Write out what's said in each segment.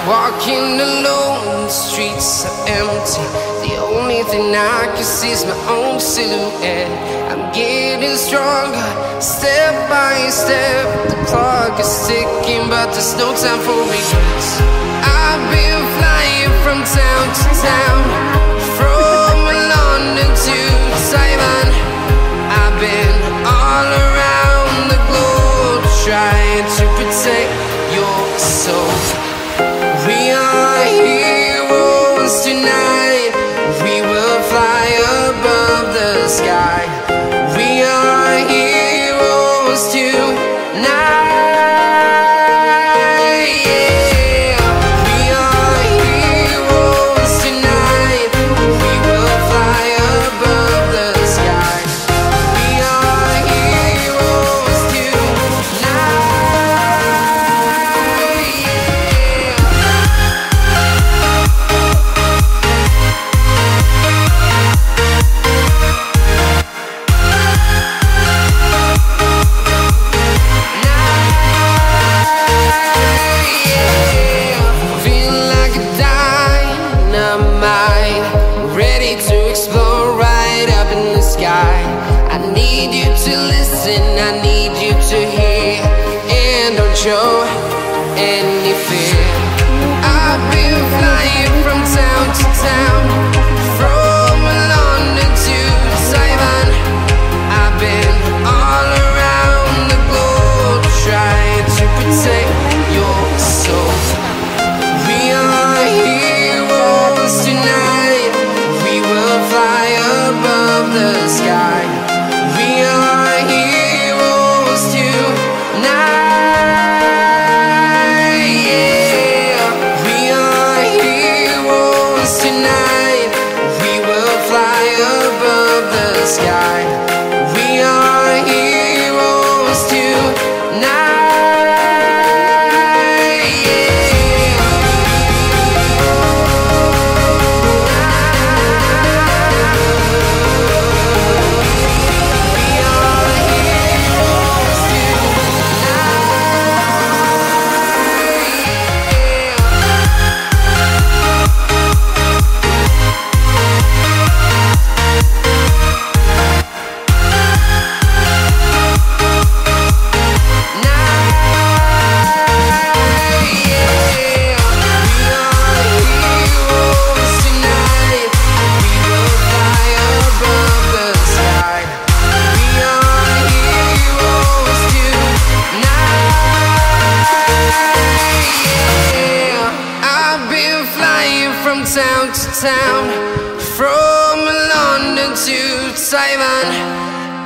Walking alone, the streets are empty. The only thing I can see is my own silhouette. I'm getting stronger, step by step. The clock is ticking, but there's no time for regrets. I've been flying from town to town, from London to Taiwan. I've been all around the globe, trying to protect your soul. We are heroes tonight. We will fly above the sky. We are heroes tonight. Yeah. We are heroes tonight. We will fly above the sky. We are heroes tonight. I need you to listen, I need you to hear, and don't show any fear. I've been flying from town to town, from London to Taiwan. I've been all around the globe, trying to protect your soul. We are heroes tonight. We will fly above the sky. We are heroes tonight. Yeah. We are heroes tonight. We will fly above the sky. We are heroes tonight. Town to town, from London to Taiwan.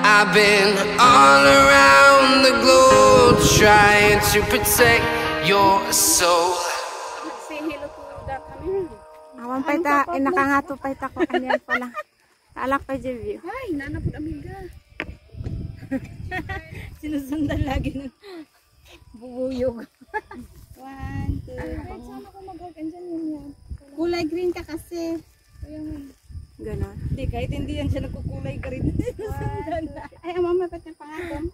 I've been all around the globe, trying to protect your soul. Say hello to the camera. Awan pa ita, nakangato pa ita ko kanyan pala. Alak pa Jevio. Ay, nanapod amiga. Sinusundan lagi ng bubuyog. 1, 2. Ay, sana ko mag-hag-an dyan yun yan. Kulay green ka kasi. Ganon. Hindi, kahit hindi yan siya nagkukulay green. Ay, ang mama pati pangatong.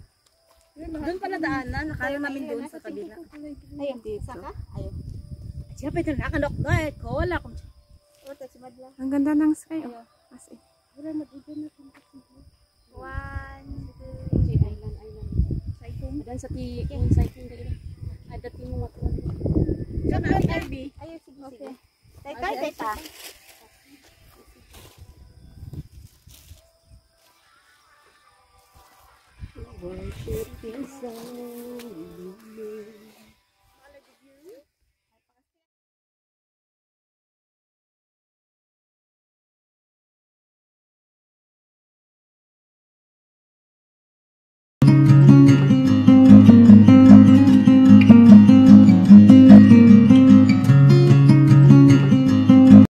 Doon pala daanan, nakala namin doon sa kabila. Ayun, saka? Ayun. Siya pa ito nakanok na eh. Kola. Ang ganda ng sky. As in. 1, 2. Island. Cycling. Dan sa cycling dali. Ada timo mo. Saan ang Kirby? Ayun, sige. Teka. Worship is all.